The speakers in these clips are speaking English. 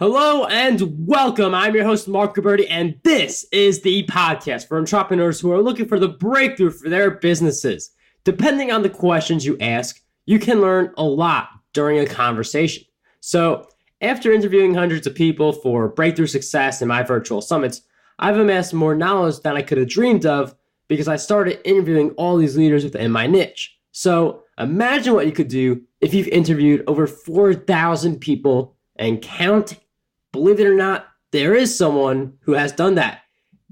Hello and welcome. I'm your host, Mark Roberti, and this is the podcast for entrepreneurs who are looking for the breakthrough for their businesses. Depending on the questions you ask, you can learn a lot during a conversation. So, after interviewing hundreds of people for breakthrough success in my virtual summits, I've amassed more knowledge than I could have dreamed of because I started interviewing all these leaders within my niche. So, imagine what you could do if you've interviewed over 4,000 people and counting. Believe it or not, there is someone who has done that.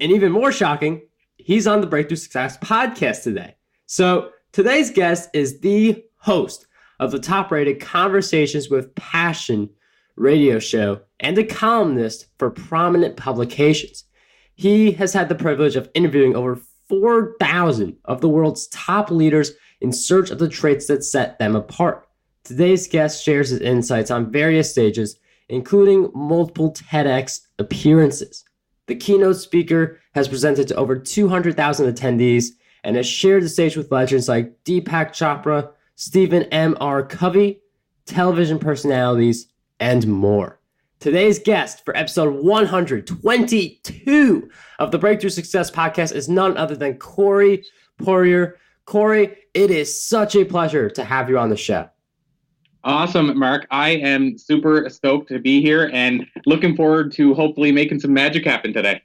And even more shocking, he's on the Breakthrough Success podcast today. So today's guest is the host of the top-rated Conversations with Passion radio show and a columnist for prominent publications. He has had the privilege of interviewing over 4,000 of the world's top leaders in search of the traits that set them apart. Today's guest shares his insights on various stages, including multiple TEDx appearances. The keynote speaker has presented to over 200,000 attendees and has shared the stage with legends like Deepak Chopra, Stephen MR Covey, television personalities, and more. Today's guest for episode 122 of the Breakthrough Success podcast is none other than Poirier. Corey, it is such a pleasure to have you on the show. Awesome, Mark. I am super stoked to be here and looking forward to hopefully making some magic happen today.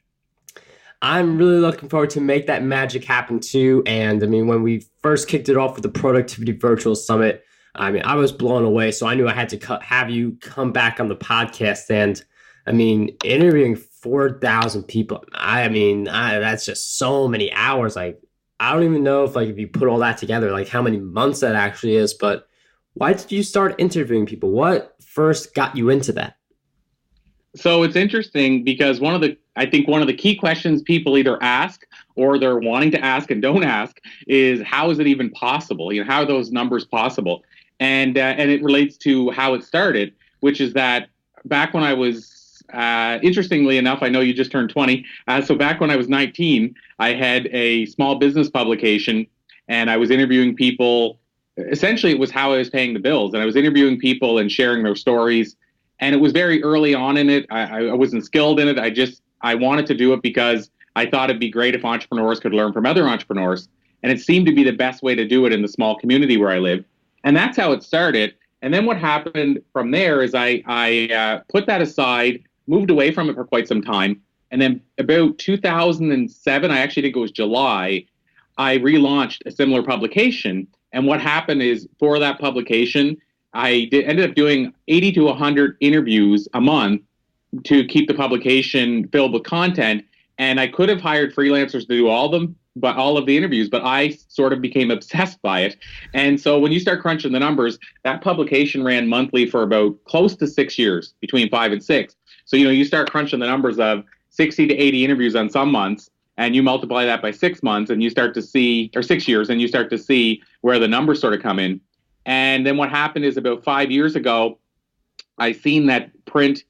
I'm really looking forward to make that magic happen too. And I mean, when we first kicked it off with the Productivity Virtual Summit, I was blown away. So I knew I had to have you come back on the podcast. And I mean, interviewing 4,000 people, that's just so many hours. Like, I don't even know if you put all that together, like how many months that actually is, but why did you start interviewing people? What first got you into that? So it's interesting because one of the key questions people either ask or they're wanting to ask and don't ask is, how is it even possible? How are those numbers possible? And it relates to how it started, which is that back when I was, interestingly enough, I know you just turned 20. So back when I was 19, I had a small business publication and I was interviewing people. Essentially, it was how I was paying the bills, and I was interviewing people and sharing their stories. And it was very early on in it. I wasn't skilled in it. I wanted to do it because I thought it'd be great if entrepreneurs could learn from other entrepreneurs. And it seemed to be the best way to do it in the small community where I live. And that's how it started. And then what happened from there is I put that aside, moved away from it for quite some time. And then about 2007, I actually think it was July, I relaunched a similar publication. And what happened is, for that publication, I ended up doing 80 to 100 interviews a month to keep the publication filled with content. And I could have hired freelancers to do all of the interviews, but I sort of became obsessed by it. And so when you start crunching the numbers, that publication ran monthly for about close to 6 years, between 5 and 6. So, you start crunching the numbers of 60 to 80 interviews on some months, and you multiply that by 6 months and you start to see, or 6 years, and you start to see where the numbers sort of come in. And then what happened is, about 5 years ago, I seen that print,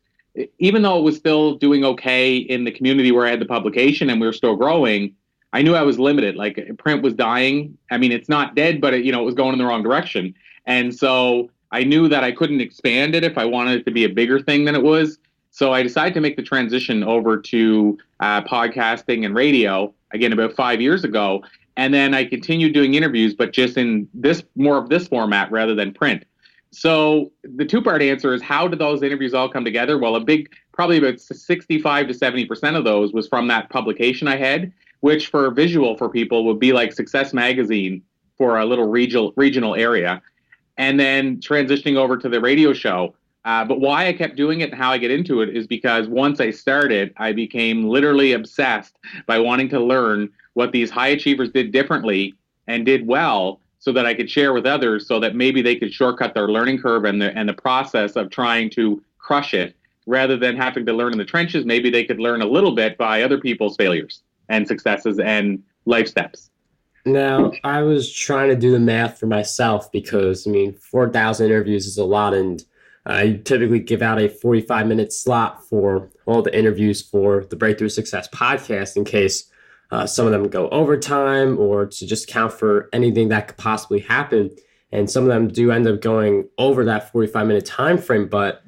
even though it was still doing okay in the community where I had the publication and we were still growing, I knew I was limited. Like, print was dying. I mean, it's not dead, but it was going in the wrong direction. And so I knew that I couldn't expand it if I wanted it to be a bigger thing than it was. So I decided to make the transition over to podcasting and radio, again, about 5 years ago. And then I continued doing interviews, but just in more of this format rather than print. So the two-part answer is, how did those interviews all come together? Well, probably about 65 to 70% of those was from that publication I had, which for visual for people would be like Success Magazine for a little regional area. And then transitioning over to the radio show. But why I kept doing it and how I get into it is because once I started, I became literally obsessed by wanting to learn what these high achievers did differently and did well, so that I could share with others, so that maybe they could shortcut their learning curve and the process of trying to crush it, rather than having to learn in the trenches. Maybe they could learn a little bit by other people's failures and successes and life steps. Now, I was trying to do the math for myself because, 4,000 interviews is a lot, and I typically give out a 45-minute slot for all the interviews for the Breakthrough Success podcast in case some of them go overtime, or to just count for anything that could possibly happen. And some of them do end up going over that 45-minute time frame. But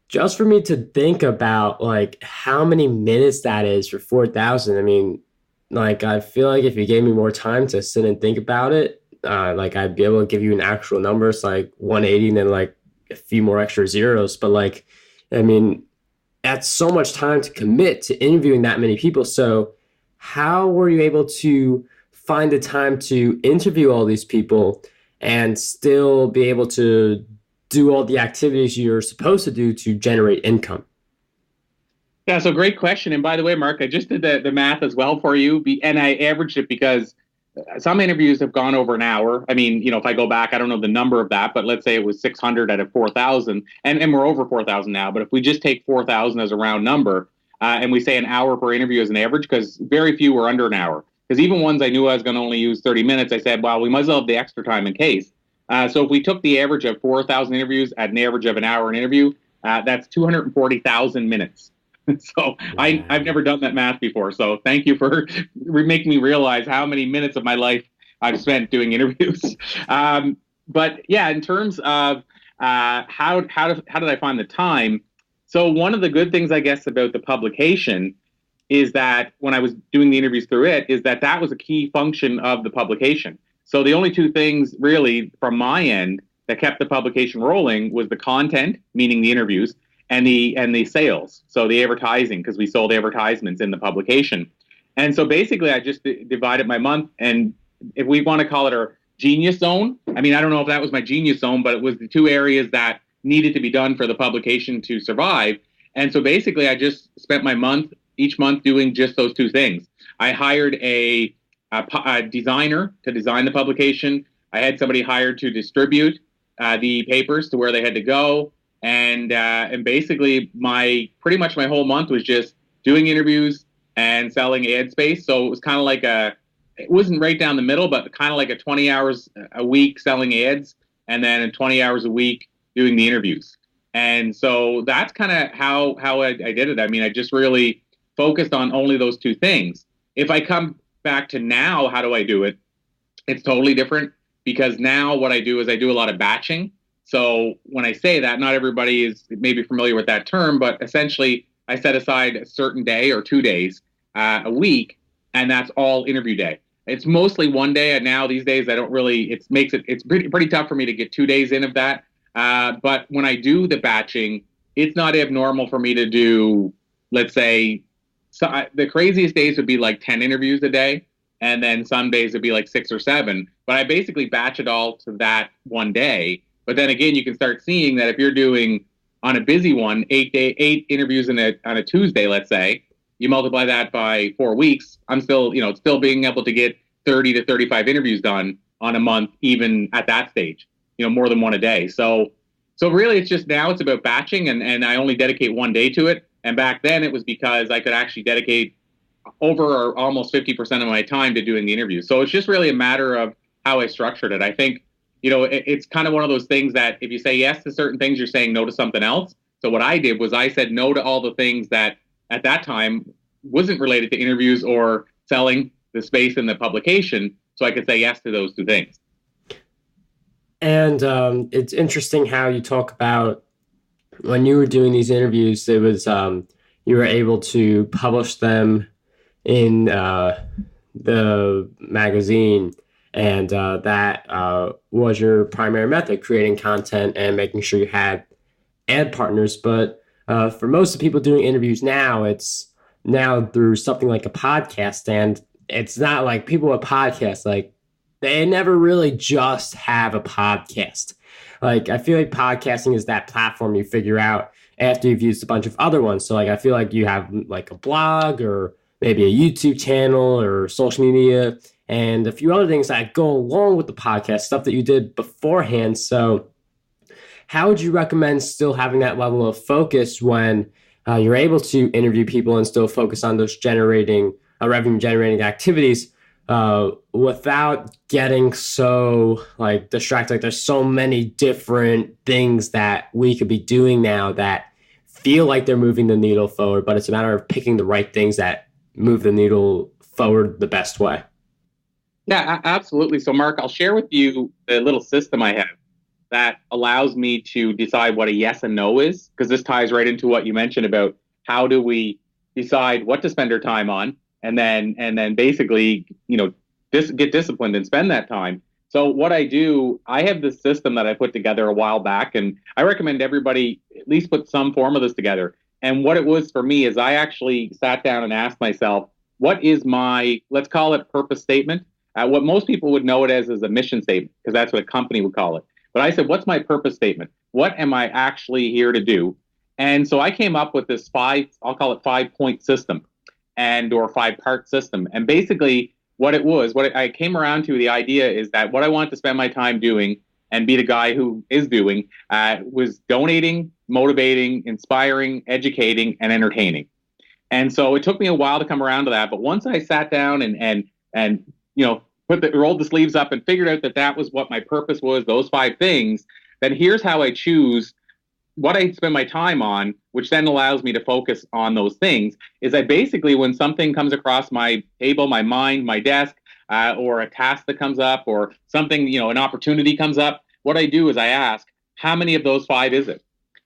just for me to think about like how many minutes that is for 4,000. I mean, like I feel like if you gave me more time to sit and think about it, like I'd be able to give you an actual number. It's like 180 and then like a few more extra zeros. But like, I mean, that's so much time to commit to interviewing that many people. So how were you able to find the time to interview all these people and still be able to do all the activities you're supposed to do to generate income? Yeah, so great question. And by the way, Mark, I just did the math as well for you, and I averaged it because some interviews have gone over an hour. I mean, if I go back, I don't know the number of that, but let's say it was 600 out of 4,000, and we're over 4,000 now. But if we just take 4,000 as a round number, and we say an hour per interview as an average, because very few were under an hour. Because even ones I knew I was going to only use 30 minutes, I said, well, we might as well have the extra time in case. So if we took the average of 4,000 interviews at an average of an hour an interview, that's 240,000 minutes. So I've never done that math before. So thank you for making me realize how many minutes of my life I've spent doing interviews. But yeah, in terms of how did I find the time? So one of the good things, I guess, about the publication is that when I was doing the interviews through it, is that was a key function of the publication. So the only two things really from my end that kept the publication rolling was the content, meaning the interviews, and the sales, so the advertising, because we sold advertisements in the publication. And so basically I just divided my month, and if we want to call it our genius zone, I mean, I don't know if that was my genius zone, but it was the two areas that needed to be done for the publication to survive. And so basically I just spent my each month doing just those two things. I hired a designer to design the publication. I had somebody hired to distribute the papers to where they had to go. And basically pretty much my whole month was just doing interviews and selling ad space. So it was kind of like it wasn't right down the middle, but kind of like a 20 hours a week selling ads, and then 20 hours a week doing the interviews. And so that's kind of how I did it. I mean, I just really focused on only those two things. If I come back to now, how do I do it? It's totally different, because now what I do is I do a lot of batching. So when I say that, not everybody is maybe familiar with that term, but essentially I set aside a certain day or 2 days a week, and that's all interview day. It's mostly one day, and now these days I don't really. It's pretty tough for me to get 2 days in of that. But when I do the batching, it's not abnormal for me to do, let's say, the craziest days would be like 10 interviews a day, and then some days would be like 6 or 7. But I basically batch it all to that one day. But then again, you can start seeing that if you're doing on a busy one, 8 interviews on a Tuesday, let's say, you multiply that by 4 weeks, I'm still being able to get 30 to 35 interviews done on a month, even at that stage, more than one a day. So really it's just now it's about batching, and I only dedicate one day to it. And back then it was because I could actually dedicate over or almost 50% of my time to doing the interviews. So it's just really a matter of how I structured it. I think, it's kind of one of those things that if you say yes to certain things, you're saying no to something else. So what I did was I said no to all the things that at that time wasn't related to interviews or selling the space in the publication, so I could say yes to those two things. And it's interesting how you talk about when you were doing these interviews, it was you were able to publish them in the magazine. And that was your primary method, creating content and making sure you had ad partners. But for most of the people doing interviews now, it's now through something like a podcast. And it's not like people with podcasts, like they never really just have a podcast. Like I feel like podcasting is that platform you figure out after you've used a bunch of other ones. So like I feel like you have like a blog or maybe a YouTube channel or social media and a few other things that go along with the podcast, stuff that you did beforehand. So how would you recommend still having that level of focus when you're able to interview people and still focus on those revenue generating activities without getting so like distracted? Like there's so many different things that we could be doing now that feel like they're moving the needle forward, but it's a matter of picking the right things that move the needle forward the best way. Yeah, absolutely. So, Mark, I'll share with you the little system I have. that allows me to decide what a yes and no is, because this ties right into what you mentioned about how do we decide what to spend our time on, and then basically, get disciplined and spend that time. So what I do, I have this system that I put together a while back, and I recommend everybody at least put some form of this together. And what it was for me is I actually sat down and asked myself, what is my, let's call it purpose statement? What most people would know it as is a mission statement, because that's what a company would call it. But I said, what's my purpose statement? What am I actually here to do? And so I came up with this I'll call it 5-point system or 5-part system. And basically what I came around to, the idea is that what I want to spend my time doing and be the guy who is doing was donating, motivating, inspiring, educating, and entertaining. And so it took me a while to come around to that. But once I sat down and rolled the sleeves up and figured out that was what my purpose was, those 5 things, then here's how I choose what I spend my time on, which then allows me to focus on those things. Is I basically, when something comes across my table, my mind, my desk, or a task that comes up, or something, an opportunity comes up, what I do is I ask, how many of those 5 is it?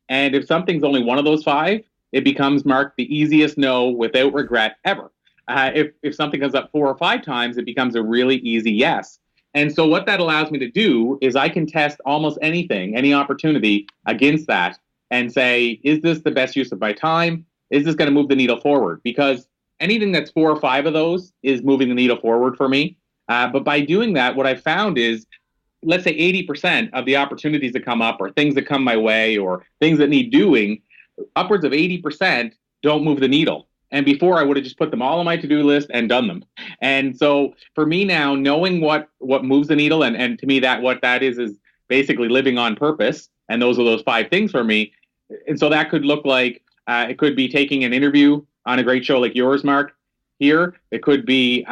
And if something's only one of those 5, it becomes marked the easiest no without regret ever. If something comes up 4 or 5 times, it becomes a really easy yes. And so what that allows me to do is I can test almost anything, any opportunity against that and say, is this the best use of my time? Is this going to move the needle forward? Because anything that's 4 or 5 of those is moving the needle forward for me. But by doing that, what I found is, let's say 80% of the opportunities that come up, or things that come my way, or things that need doing, upwards of 80% don't move the needle. And before, I would have just put them all on my to-do list and done them. And so for me now, knowing what moves the needle, and to me what that is basically living on purpose. And those are those 5 things for me. And so that could look like, it could be taking an interview on a great show like yours, Mark, here. It could be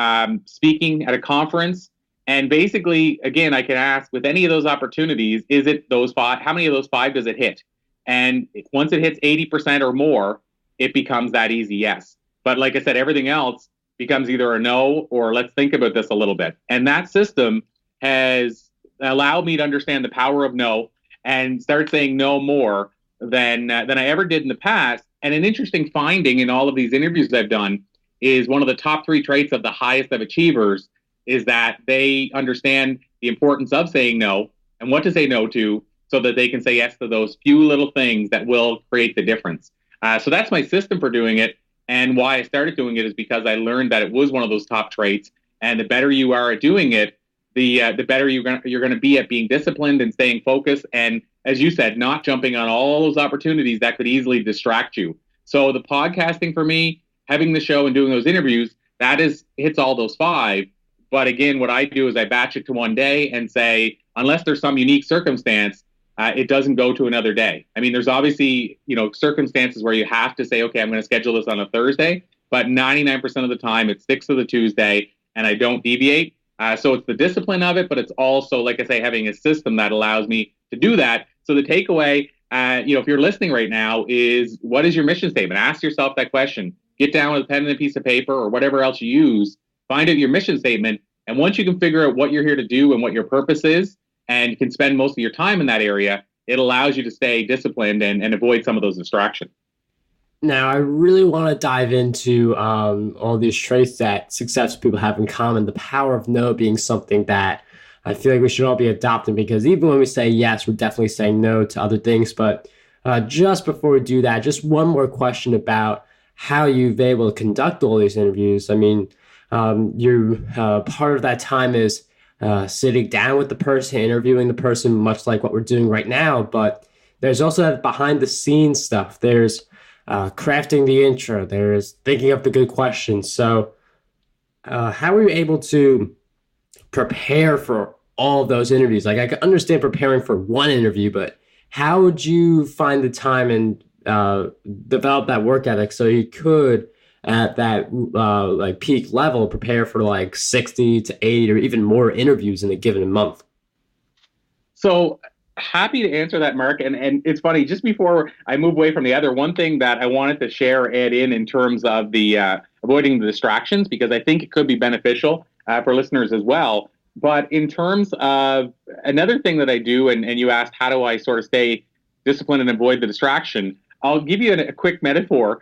speaking at a conference. And basically, again, I can ask, with any of those opportunities, is it those 5? How many of those 5 does it hit? And once it hits 80% or more, it becomes that easy yes. But like I said, everything else becomes either a no or let's think about this a little bit. And that system has allowed me to understand the power of no and start saying no more than I ever did in the past. And an interesting finding in all of these interviews I've done is one of the top 3 traits of the highest of achievers is that they understand the importance of saying no and what to say no to, so that they can say yes to those few little things that will create the difference. So that's my system for doing it. And why I started doing it is because I learned that it was one of those top traits. And the better you are at doing it, the better you're going to be at being disciplined and staying focused. And as you said, not jumping on all those opportunities that could easily distract you. So the podcasting for me, having the show and doing those interviews, hits all those 5. But again, what I do is I batch it to one day and say, unless there's some unique circumstance, it doesn't go to another day. I mean, there's obviously, circumstances where you have to say, okay, I'm going to schedule this on a Thursday, but 99% of the time it sticks to the Tuesday and I don't deviate. So it's the discipline of it, but it's also, like I say, having a system that allows me to do that. So the takeaway, if you're listening right now, is what is your mission statement? Ask yourself that question. Get down with a pen and a piece of paper or whatever else you use. Find out your mission statement. And once you can figure out what you're here to do and what your purpose is, and you can spend most of your time in that area, it allows you to stay disciplined and avoid some of those distractions. Now, I really want to dive into all these traits that successful people have in common. The power of no being something that I feel like we should all be adopting, because even when we say yes, we're definitely saying no to other things. But just before we do that, just one more question about how you've been able to conduct all these interviews. I mean, part of that time is sitting down with the person, interviewing the person, much like what we're doing right now. But there's also that behind the scenes stuff. There's crafting the intro. There's thinking of the good questions. So how were you able to prepare for all of those interviews? Like, I can understand preparing for one interview, but how would you find the time and develop that work ethic so you could, at that like peak level, prepare for like 60 to 80 or even more interviews in a given month? So happy to answer that, Mark. And it's funny, just before I move away from the other, one thing that I wanted to add in terms of the avoiding the distractions, because I think it could be beneficial for listeners as well. But in terms of another thing that I do, and you asked, how do I sort of stay disciplined and avoid the distraction? I'll give you a quick metaphor.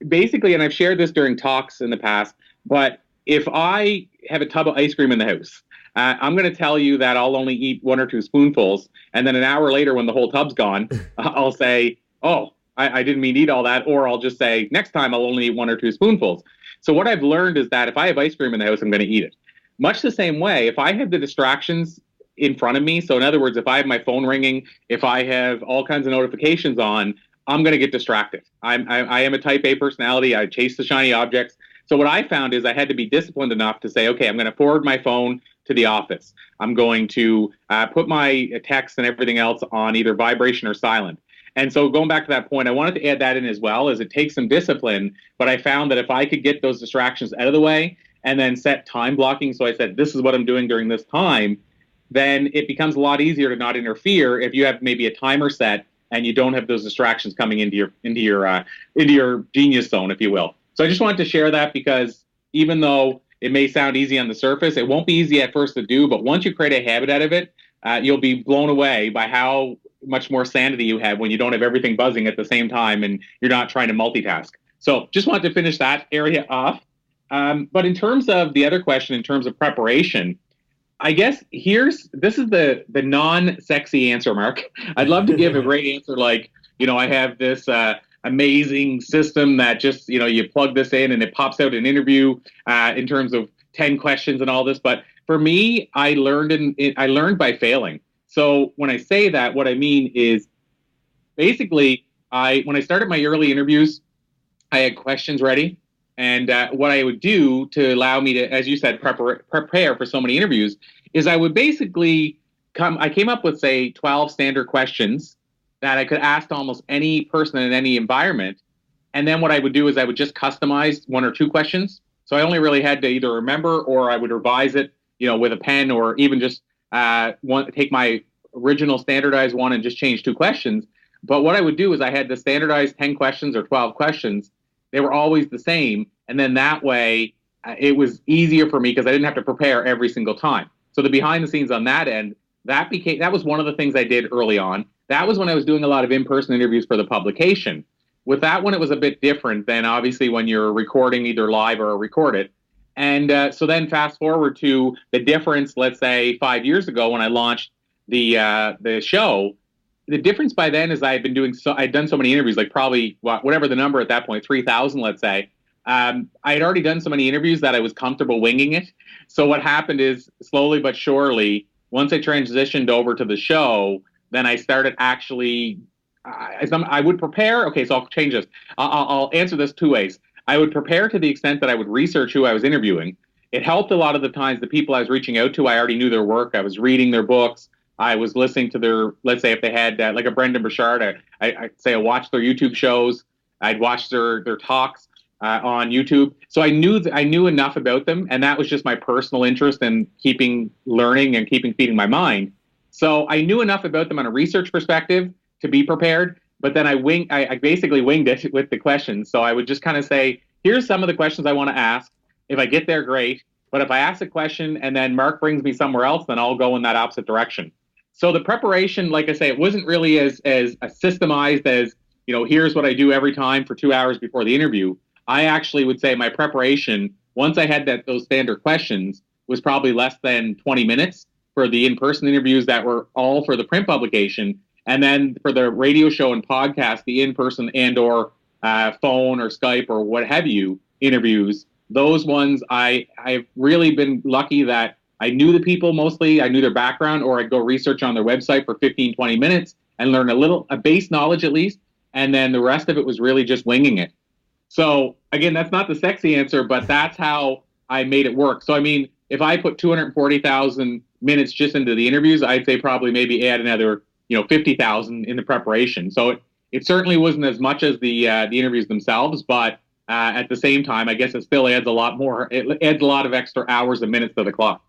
Basically, and I've shared this during talks in the past, but if I have a tub of ice cream in the house, I'm going to tell you that I'll only eat one or two spoonfuls. And then an hour later, when the whole tub's gone, I'll say, oh, I didn't mean to eat all that. Or I'll just say, next time I'll only eat one or two spoonfuls. So what I've learned is that if I have ice cream in the house, I'm going to eat it. Much the same way, if I have the distractions in front of me, so in other words, if I have my phone ringing, if I have all kinds of notifications on, I'm going to get distracted. I am a type A personality. I chase the shiny objects. So what I found is I had to be disciplined enough to say, okay, I'm going to forward my phone to the office. I'm going to put my text and everything else on either vibration or silent. And so going back to that point, I wanted to add that in as well, as it takes some discipline. But I found that if I could get those distractions out of the way and then set time blocking, so I said, this is what I'm doing during this time, then it becomes a lot easier to not interfere if you have maybe a timer set and you don't have those distractions coming into your genius zone, if you will. So I just wanted to share that, because even though it may sound easy on the surface, it won't be easy at first to do. But once you create a habit out of it, you'll be blown away by how much more sanity you have when you don't have everything buzzing at the same time and you're not trying to multitask. So just wanted to finish that area off. But in terms of the other question, in terms of preparation, I guess this is the non-sexy answer, Mark. I'd love to give a great answer like, I have this amazing system that just, you plug this in and it pops out an interview in terms of 10 questions and all this. But for me, I learned by failing. So when I say that, what I mean is basically when I started my early interviews, I had questions ready. And what I would do to allow me to, as you said, prepare for so many interviews, is I would basically I came up with, say, 12 standard questions that I could ask to almost any person in any environment. And then what I would do is I would just customize one or two questions. So I only really had to either remember, or I would revise it, with a pen, or even just take my original standardized one and just change two questions. But what I would do is I had the standardized 10 questions or 12 questions. They were always the same. And then that way, it was easier for me because I didn't have to prepare every single time. So the behind the scenes on that end, that was one of the things I did early on. That was when I was doing a lot of in-person interviews for the publication. With that one, it was a bit different than obviously when you're recording either live or recorded. And so then fast forward to the difference, let's say 5 years ago when I launched the show. The difference by then is I'd done so many interviews, like probably whatever the number at that point, 3,000, let's say. I had already done so many interviews that I was comfortable winging it. So what happened is, slowly but surely, once I transitioned over to the show, then I started actually, I would prepare. Okay, so I'll change this. I'll answer this two ways. I would prepare to the extent that I would research who I was interviewing. It helped a lot of the times the people I was reaching out to, I already knew their work. I was reading their books. I was listening to their, let's say if they had like a Brendan Burchard, I'd say I watched their YouTube shows. I'd watch their talks on YouTube. So I knew enough about them, and that was just my personal interest in keeping learning and keeping feeding my mind. So I knew enough about them on a research perspective to be prepared, but then I basically winged it with the questions. So I would just kind of say, here's some of the questions I want to ask. If I get there, great. But if I ask a question and then Mark brings me somewhere else, then I'll go in that opposite direction. So the preparation, like I say, it wasn't really as systemized as, here's what I do every time for 2 hours before the interview. I actually would say my preparation, once I had those standard questions, was probably less than 20 minutes for the in-person interviews that were all for the print publication. And then for the radio show and podcast, the in-person and or phone or Skype or what have you interviews, those ones I've really been lucky that I knew the people mostly, I knew their background, or I'd go research on their website for 15, 20 minutes and learn a base knowledge at least. And then the rest of it was really just winging it. So again, that's not the sexy answer, but that's how I made it work. So, I mean, if I put 240,000 minutes just into the interviews, I'd say probably maybe add another, 50,000 in the preparation. So it certainly wasn't as much as the interviews themselves, but at the same time, I guess it still adds a lot more. It adds a lot of extra hours and minutes to the clock.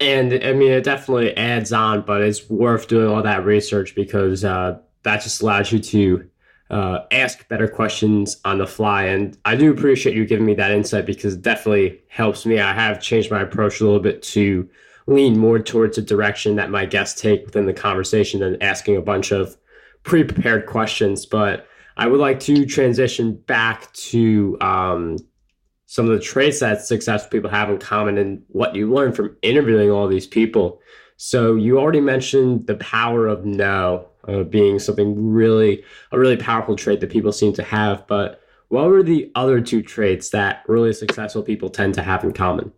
And I mean, it definitely adds on, but it's worth doing all that research because that just allows you to ask better questions on the fly. And I do appreciate you giving me that insight because it definitely helps me. I have changed my approach a little bit to lean more towards a direction that my guests take within the conversation than asking a bunch of pre-prepared questions. But I would like to transition back to some of the traits that successful people have in common and what you learn from interviewing all these people. So you already mentioned the power of no being something a really powerful trait that people seem to have. But what were the other two traits that really successful people tend to have in common?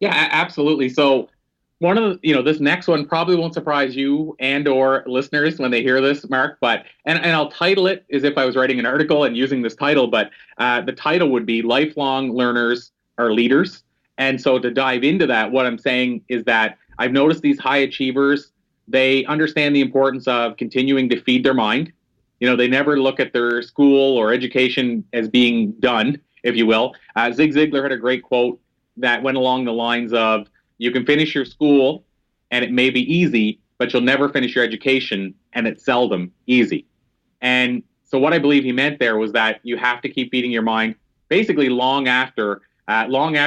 Yeah, absolutely. So one of the, this next one probably won't surprise you and or listeners when they hear this, Mark, but and I'll title it as if I was writing an article and using this title, but the title would be Lifelong Learners Are Leaders. And so to dive into that, what I'm saying is that I've noticed these high achievers, they understand the importance of continuing to feed their mind. They never look at their school or education as being done, if you will. Zig Ziglar had a great quote that went along the lines of, you can finish your school and it may be easy, but you'll never finish your education and it's seldom easy. And so what I believe he meant there was that you have to keep feeding your mind basically long after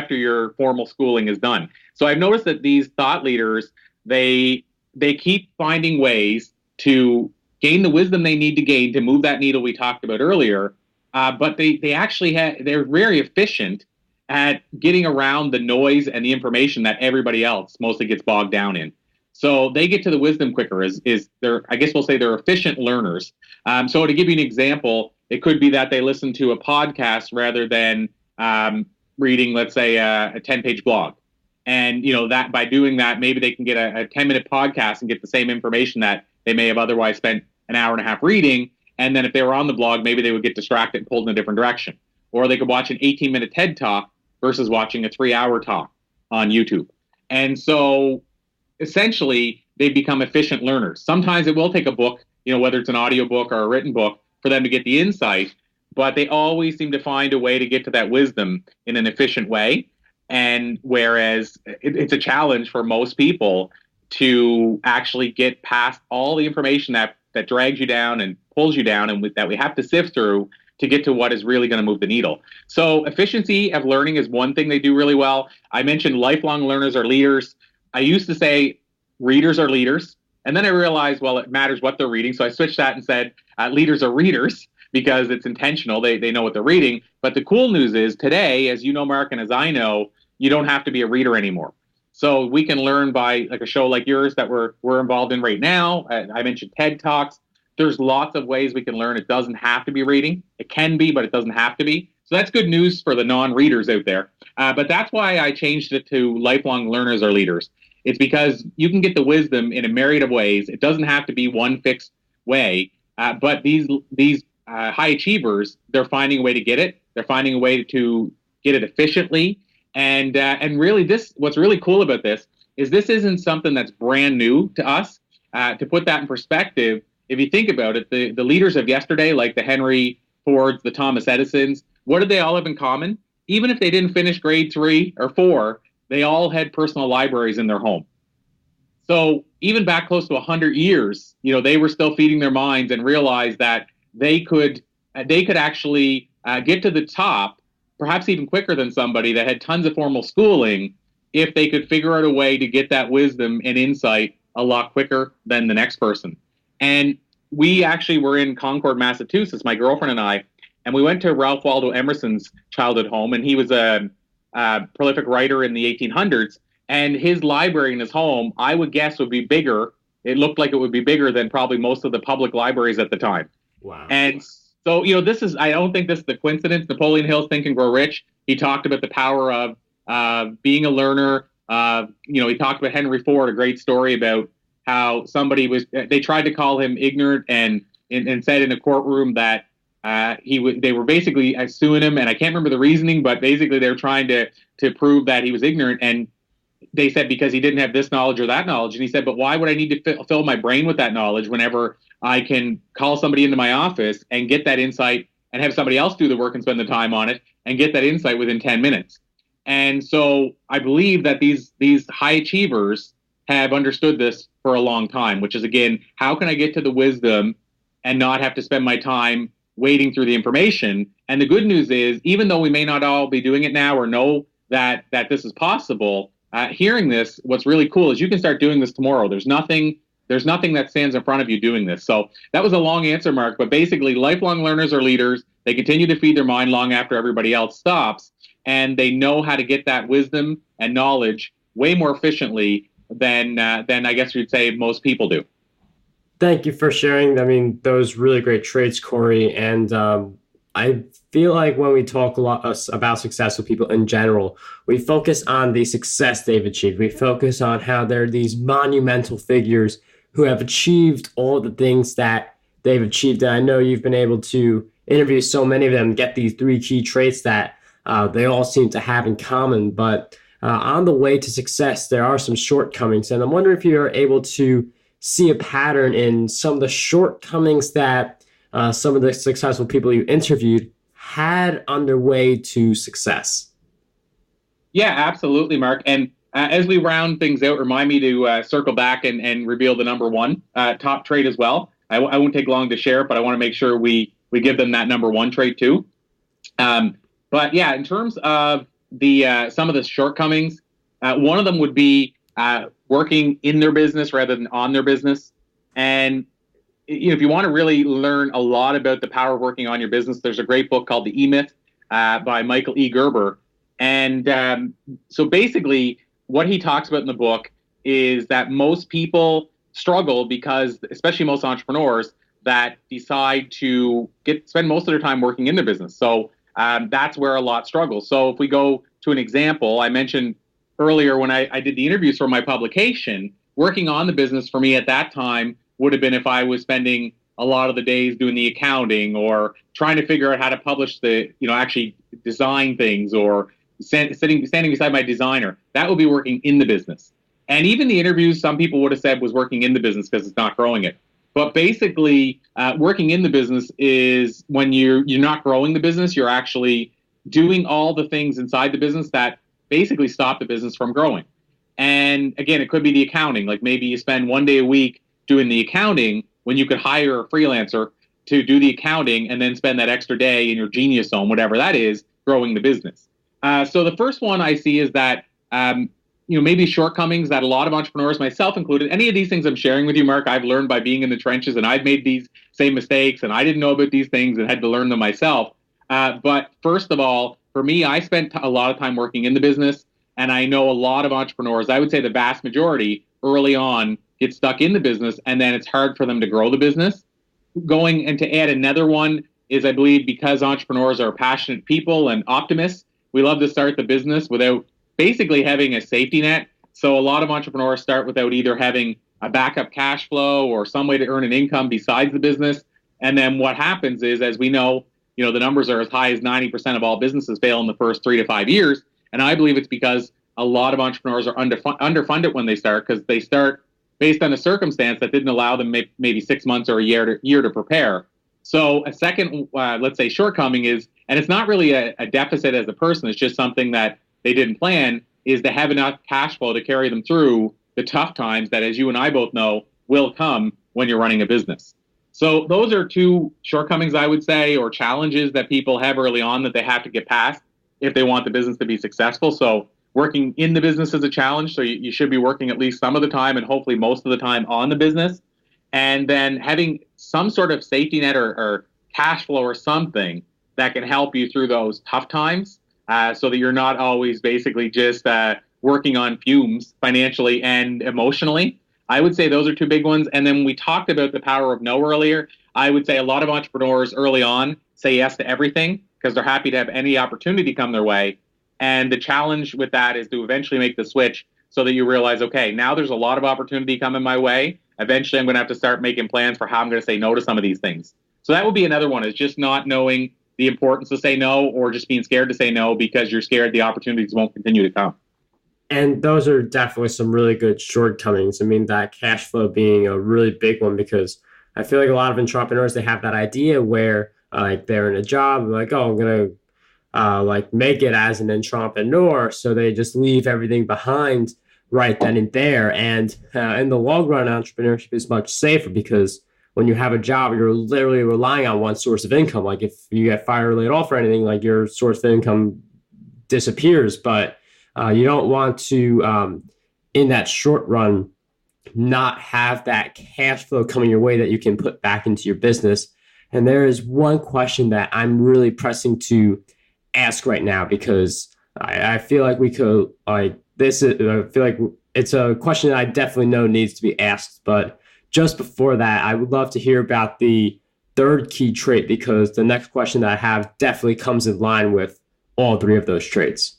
your formal schooling is done. So I've noticed that these thought leaders, they keep finding ways to gain the wisdom they need to gain to move that needle we talked about earlier. But they're very efficient at getting around the noise and the information that everybody else mostly gets bogged down in. So they get to the wisdom quicker. I guess we'll say they're efficient learners. So to give you an example, it could be that they listen to a podcast rather than reading, let's say, a 10-page blog. And that by doing that, maybe they can get a 10-minute podcast and get the same information that they may have otherwise spent an hour and a half reading. And then if they were on the blog, maybe they would get distracted and pulled in a different direction. Or they could watch an 18-minute TED Talk versus watching a 3-hour talk on YouTube. And so essentially they become efficient learners. Sometimes it will take a book, whether it's an audiobook or a written book, for them to get the insight, but they always seem to find a way to get to that wisdom in an efficient way. And whereas it's a challenge for most people to actually get past all the information that drags you down and pulls you down and that we have to sift through to get to what is really going to move the needle. So efficiency of learning is one thing they do really well. I mentioned lifelong learners are leaders. I used to say readers are leaders. And then I realized, well, it matters what they're reading. So I switched that and said leaders are readers because it's intentional. They know what they're reading. But the cool news is today, as you know, Mark, and as I know, you don't have to be a reader anymore. So we can learn by like a show like yours that we're involved in right now. I mentioned TED Talks. There's lots of ways we can learn. It doesn't have to be reading. It can be, but it doesn't have to be. So that's good news for the non-readers out there. But that's why I changed it to lifelong learners are leaders. It's because you can get the wisdom in a myriad of ways. It doesn't have to be one fixed way. But these high achievers, they're finding a way to get it. They're finding a way to get it efficiently. And really, what's really cool about this isn't something that's brand new to us. To put that in perspective, if you think about it, the leaders of yesterday, like the Henry Fords, the Thomas Edisons, what did they all have in common? Even if they didn't finish grade 3 or 4, they all had personal libraries in their home. So even back close to 100 years, they were still feeding their minds and realized that they could actually get to the top, perhaps even quicker than somebody that had tons of formal schooling, if they could figure out a way to get that wisdom and insight a lot quicker than the next person. And we actually were in Concord, Massachusetts, my girlfriend and I, and we went to Ralph Waldo Emerson's childhood home, and he was a prolific writer in the 1800s, and his library in his home, I would guess, would be bigger. It looked like it would be bigger than probably most of the public libraries at the time. Wow. And so, I don't think this is the coincidence. Napoleon Hill's Think and Grow Rich, he talked about the power of being a learner. He talked about Henry Ford, a great story about how they tried to call him ignorant and said in a courtroom that they were basically suing him, and I can't remember the reasoning, but basically they were trying to prove that he was ignorant, and they said because he didn't have this knowledge or that knowledge, and he said, but why would I need to fill my brain with that knowledge whenever I can call somebody into my office and get that insight and have somebody else do the work and spend the time on it and get that insight within 10 minutes. And so I believe that these high achievers have understood this for a long time, which is, again, how can I get to the wisdom and not have to spend my time wading through the information? And the good news is, even though we may not all be doing it now or know that this is possible, hearing this, what's really cool is you can start doing this tomorrow. There's nothing that stands in front of you doing this. So that was a long answer, Mark, but basically lifelong learners are leaders. They continue to feed their mind long after everybody else stops, and they know how to get that wisdom and knowledge way more efficiently than I guess you'd say most people do. Thank you for sharing. I mean, those really great traits, Corey. And I feel like when we talk a lot about successful people in general, we focus on the success they've achieved. We focus on how they're these monumental figures who have achieved all the things that they've achieved. And I know you've been able to interview so many of them, get these three key traits that they all seem to have in common. But on the way to success, there are some shortcomings. And I'm wondering if you're able to see a pattern in some of the shortcomings that some of the successful people you interviewed had on their way to success. Yeah, absolutely, Mark. And as we round things out, remind me to circle back and reveal the number one top trait as well. I won't take long to share, but I want to make sure we give them that number one trait too. But yeah, in terms of the some of the shortcomings, one of them would be working in their business rather than on their business. And if you want to really learn a lot about the power of working on your business, there's a great book called The E-Myth by Michael E. Gerber. And so basically what he talks about in the book is that most people struggle because, especially most entrepreneurs, that decide to spend most of their time working in their business. So that's where a lot struggle. So if we go to an example, I mentioned earlier when I did the interviews for my publication, working on the business for me at that time would have been if I was spending a lot of the days doing the accounting or trying to figure out how to publish actually design things or standing beside my designer. That would be working in the business. And even the interviews, some people would have said was working in the business because it's not growing it. But basically, working in the business is when you're not growing the business, you're actually doing all the things inside the business that basically stop the business from growing. And again, it could be the accounting. Like maybe you spend one day a week doing the accounting when you could hire a freelancer to do the accounting and then spend that extra day in your genius zone, whatever that is, growing the business. So the first one I see is that maybe shortcomings that a lot of entrepreneurs, myself included, any of these things I'm sharing with you, Mark, I've learned by being in the trenches, and I've made these same mistakes, and I didn't know about these things and had to learn them myself. But first of all, for me, I spent a lot of time working in the business, and I know a lot of entrepreneurs, I would say the vast majority, early on, get stuck in the business, and then it's hard for them to grow the business. Going and to add another one is, I believe, because entrepreneurs are passionate people and optimists, we love to start the business without basically having a safety net. So a lot of entrepreneurs start without either having a backup cash flow or some way to earn an income besides the business. And then what happens is, as we know, the numbers are as high as 90% of all businesses fail in the first 3 to 5 years. And I believe it's because a lot of entrepreneurs are underfunded when they start, because they start based on a circumstance that didn't allow them maybe 6 months or a year to prepare. So a second, let's say, shortcoming is, and it's not really a deficit as a person, it's just something that they didn't plan, is to have enough cash flow to carry them through the tough times that, as you and I both know, will come when you're running a business. So those are two shortcomings, I would say, or challenges that people have early on that they have to get past if they want the business to be successful. So working in the business is a challenge. So you should be working at least some of the time and hopefully most of the time on the business. And then having some sort of safety net or cash flow or something that can help you through those tough times, so that you're not always basically just working on fumes financially and emotionally. I would say those are two big ones. And then we talked about the power of no earlier. I would say a lot of entrepreneurs early on say yes to everything because they're happy to have any opportunity come their way. And the challenge with that is to eventually make the switch so that you realize, okay, now there's a lot of opportunity coming my way. Eventually, I'm going to have to start making plans for how I'm going to say no to some of these things. So that would be another one, is just not knowing the importance to say no, or just being scared to say no because you're scared the opportunities won't continue to come. And those are definitely some really good shortcomings. I mean, that cash flow being a really big one, because I feel like a lot of entrepreneurs, they have that idea where they're in a job, like, oh, I'm going to make it as an entrepreneur. So they just leave everything behind right then and there. And in the long run, entrepreneurship is much safer because when you have a job, you're literally relying on one source of income. Like if you get fired or laid off or anything, like your source of income disappears. But You don't want to, in that short run, not have that cash flow coming your way that you can put back into your business. And there is one question that I'm really pressing to ask right now because I feel like we could like this. I feel like it's a question that I definitely know needs to be asked. But just before that, I would love to hear about the third key trait because the next question that I have definitely comes in line with all three of those traits.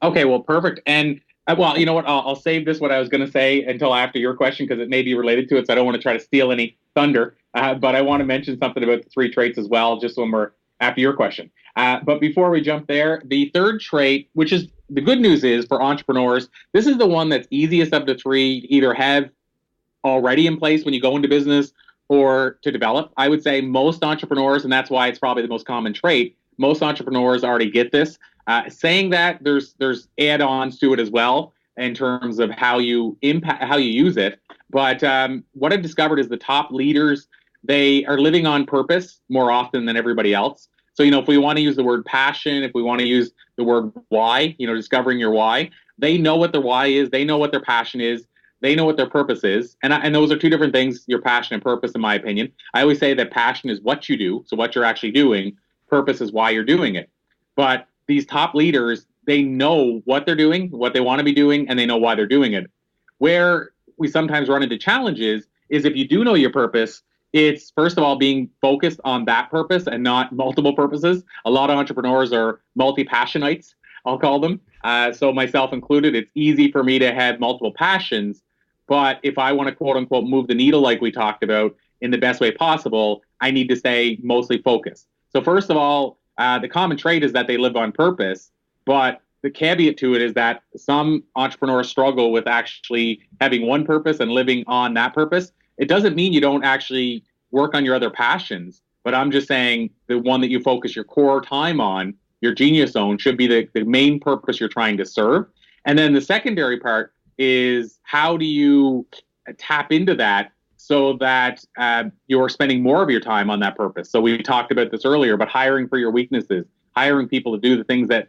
Okay, well, perfect. And well, you know what? I'll save this what I was going to say until after your question because it may be related to it. So I don't want to try to steal any thunder. But I want to mention something about the three traits as well, just when we're after your question. But before we jump there, the third trait, which is the good news is for entrepreneurs, this is the one that's easiest of the three to either have already in place when you go into business or to develop. I would say most entrepreneurs, and that's why it's probably the most common trait, most entrepreneurs already get this. Saying that, there's add-ons to it as well in terms of how you use it. But what I've discovered is the top leaders, they are living on purpose more often than everybody else. So, if we want to use the word passion, if we want to use the word why, discovering your why, they know what their why is. They know what their passion is. They know what their purpose is. And those are two different things, your passion and purpose, in my opinion. I always say that passion is what you do, so what you're actually doing. Purpose is why you're doing it. But these top leaders, they know what they're doing, what they want to be doing, and they know why they're doing it. Where we sometimes run into challenges is if you do know your purpose, it's first of all being focused on that purpose and not multiple purposes. A lot of entrepreneurs are multi-passionites, I'll call them. So myself included, it's easy for me to have multiple passions. But if I want to, quote unquote, move the needle like we talked about in the best way possible, I need to stay mostly focused. So first of all, the common trait is that they live on purpose. But the caveat to it is that some entrepreneurs struggle with actually having one purpose and living on that purpose. It doesn't mean you don't actually work on your other passions, but I'm just saying the one that you focus your core time on, your genius zone, should be the main purpose you're trying to serve. And then the secondary part is how do you tap into that so that you're spending more of your time on that purpose. So we talked about this earlier, but hiring for your weaknesses, hiring people to do the things that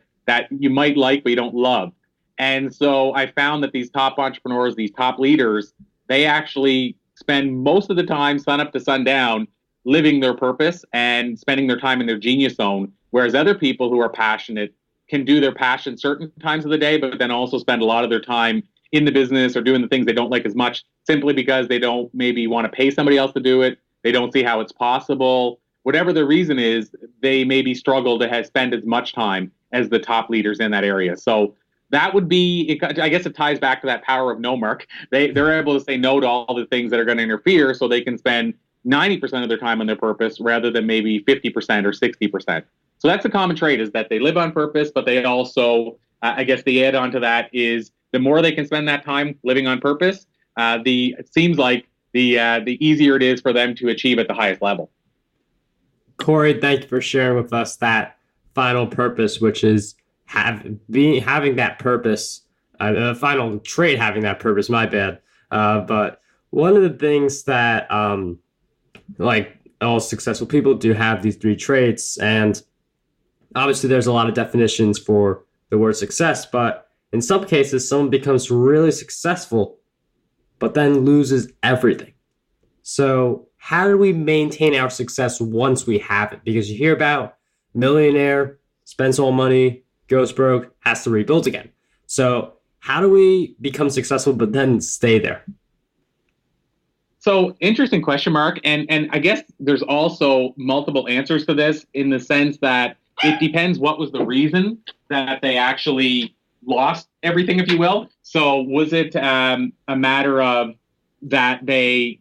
you might like but you don't love. And so I found that these top entrepreneurs, these top leaders, they actually spend most of the time, sun up to sundown, living their purpose and spending their time in their genius zone. Whereas other people who are passionate can do their passion certain times of the day, but then also spend a lot of their time in the business or doing the things they don't like as much simply because they don't maybe want to pay somebody else to do it. They don't see how it's possible. Whatever the reason is, they maybe struggle to spend as much time as the top leaders in that area. So that would be, I guess it ties back to that power of no, Mark. They're able to say no to all the things that are going to interfere so they can spend 90% of their time on their purpose rather than maybe 50% or 60%. So that's a common trait, is that they live on purpose, but they also, I guess the add on to that is the more they can spend that time living on purpose, it seems like the easier it is for them to achieve at the highest level. Corey, thank you for sharing with us that final purpose, which is having that purpose, the final trait, having that purpose, my bad. But one of the things that, like all successful people do have these three traits, and obviously there's a lot of definitions for the word success, but in some cases, someone becomes really successful, but then loses everything. So how do we maintain our success once we have it? Because you hear about millionaire, spends all money, goes broke, has to rebuild again. So how do we become successful but then stay there? So interesting question, Mark. And I guess there's also multiple answers to this in the sense that it depends what was the reason that they actually lost everything, if you will. So was it a matter of that they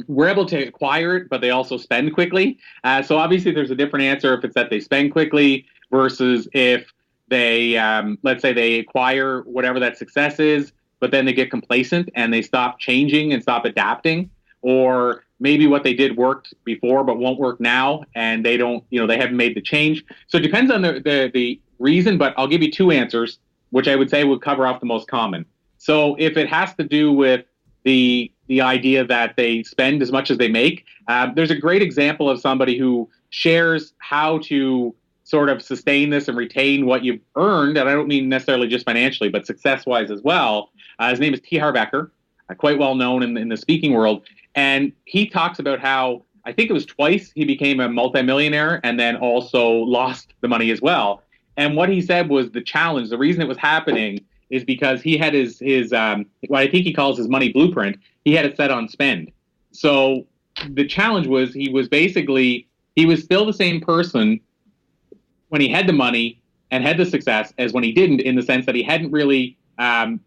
were able to acquire it, but they also spend quickly? So obviously there's a different answer if it's that they spend quickly versus if they, let's say they acquire whatever that success is, but then they get complacent and they stop changing and stop adapting. Or maybe what they did worked before but won't work now, and they don't, they haven't made the change. So it depends on the reason, but I'll give you two answers, which I would say would cover off the most common. So if it has to do with the idea that they spend as much as they make, there's a great example of somebody who shares how to sort of sustain this and retain what you've earned, and I don't mean necessarily just financially, but success-wise as well. His name is T. Harv Eker, quite well known in the speaking world. And he talks about how, I think it was twice he became a multimillionaire and then also lost the money as well. And what he said was the challenge, the reason it was happening is because he had his what I think he calls his money blueprint. He had it set on spend. So the challenge was he was still the same person when he had the money and had the success as when he didn't, in the sense that he hadn't really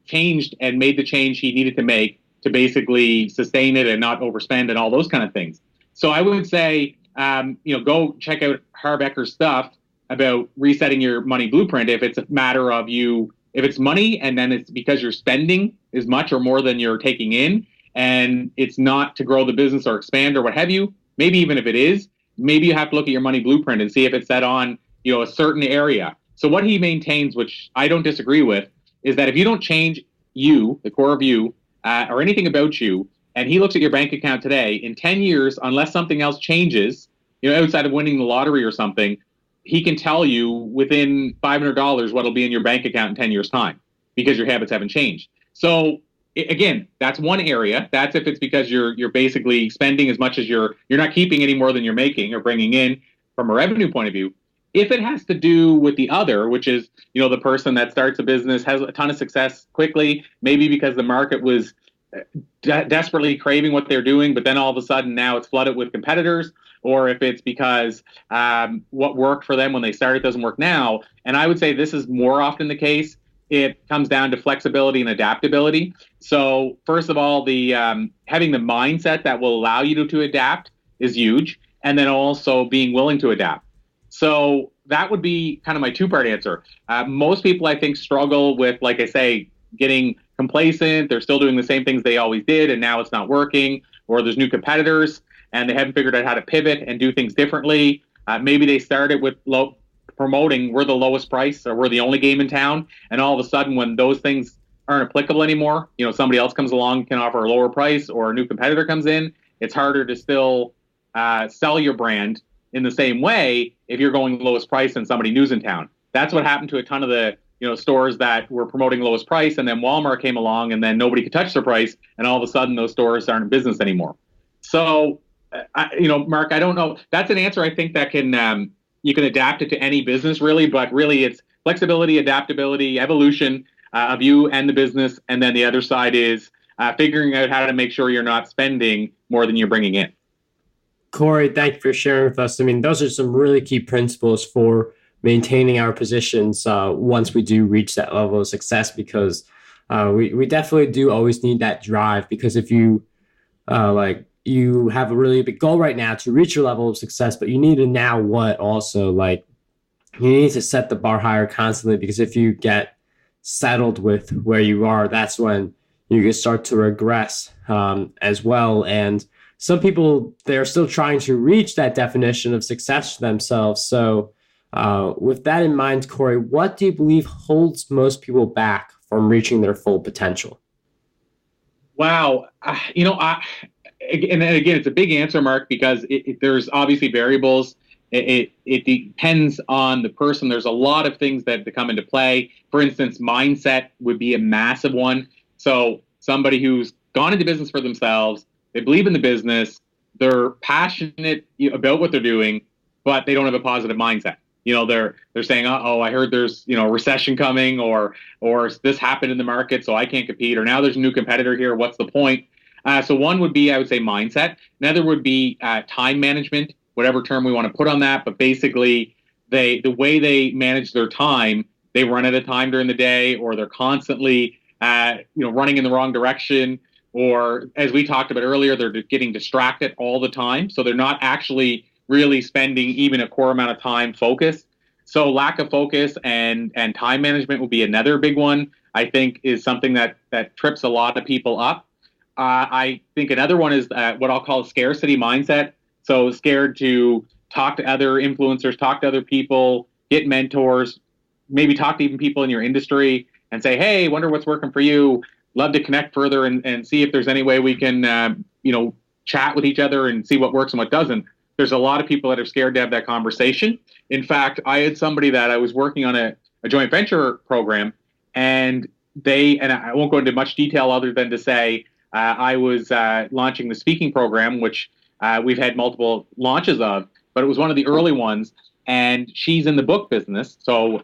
changed and made the change he needed to make to basically sustain it and not overspend and all those kind of things. So I would say, go check out Harv Eker's stuff about resetting your money blueprint. If it's a matter of if it's money and then it's because you're spending as much or more than you're taking in, and it's not to grow the business or expand or what have you, maybe even if it is, maybe you have to look at your money blueprint and see if it's set on, a certain area. So what he maintains, which I don't disagree with, is that if you don't change you, the core of you, or anything about you, and he looks at your bank account today, in 10 years, unless something else changes, outside of winning the lottery or something, he can tell you within $500 what'll be in your bank account in 10 years' time, because your habits haven't changed. So again, that's one area. That's if it's because you're basically spending as much as you're not keeping any more than you're making or bringing in from a revenue point of view. If it has to do with the other, which is, the person that starts a business, has a ton of success quickly, maybe because the market was desperately craving what they're doing, but then all of a sudden now it's flooded with competitors, or if it's because what worked for them when they started doesn't work now. And I would say this is more often the case. It comes down to flexibility and adaptability. So first of all, the having the mindset that will allow you to adapt is huge, and then also being willing to adapt. So that would be kind of my two-part answer. Most people, I think, struggle with, like I say, getting complacent. They're still doing the same things they always did, and now it's not working, or there's new competitors, and they haven't figured out how to pivot and do things differently. Maybe they started with promoting we're the lowest price or we're the only game in town, and all of a sudden when those things aren't applicable anymore, somebody else comes along, can offer a lower price, or a new competitor comes in, it's harder to still sell your brand in the same way if you're going lowest price and somebody new's in town. That's what happened to a ton of the stores that were promoting lowest price, and then Walmart came along, and then nobody could touch their price, and all of a sudden those stores aren't in business anymore. So, Mark, I don't know. That's an answer I think that can you can adapt it to any business really, but really it's flexibility, adaptability, evolution of you and the business, and then the other side is figuring out how to make sure you're not spending more than you're bringing in. Corey, thank you for sharing with us. I mean, those are some really key principles for maintaining our positions once we do reach that level of success, because we definitely do always need that drive. Because if you you have a really big goal right now to reach your level of success, but you need to now what also, like, you need to set the bar higher constantly, because if you get settled with where you are, that's when you can start to regress as well. And some people, they're still trying to reach that definition of success for themselves. So with that in mind, Corey, what do you believe holds most people back from reaching their full potential? Wow. And again, it's a big answer, Mark, because there's obviously variables. It depends on the person. There's a lot of things that come into play. For instance, mindset would be a massive one. So somebody who's gone into business for themselves, they believe in the business, they're passionate about what they're doing, but they don't have a positive mindset. They're saying, "Oh, I heard there's a recession coming, or this happened in the market, so I can't compete, or now there's a new competitor here. What's the point?" So one would be, I would say, mindset. Another would be time management, whatever term we want to put on that. But basically, the way they manage their time, they run out of time during the day, or they're constantly running in the wrong direction. Or as we talked about earlier, they're getting distracted all the time. So they're not actually really spending even a core amount of time focused. So lack of focus and time management will be another big one, I think, is something that trips a lot of people up. I think another one is what I'll call a scarcity mindset. So scared to talk to other influencers, talk to other people, get mentors, maybe talk to even people in your industry and say, "Hey, wonder what's working for you. Love to connect further and see if there's any way we can, chat with each other and see what works and what doesn't." there's a lot of people that are scared to have that conversation. In fact, I had somebody that I was working on a joint venture program, and I won't go into much detail other than to say I was launching the speaking program, which we've had multiple launches of, but it was one of the early ones. And she's in the book business, so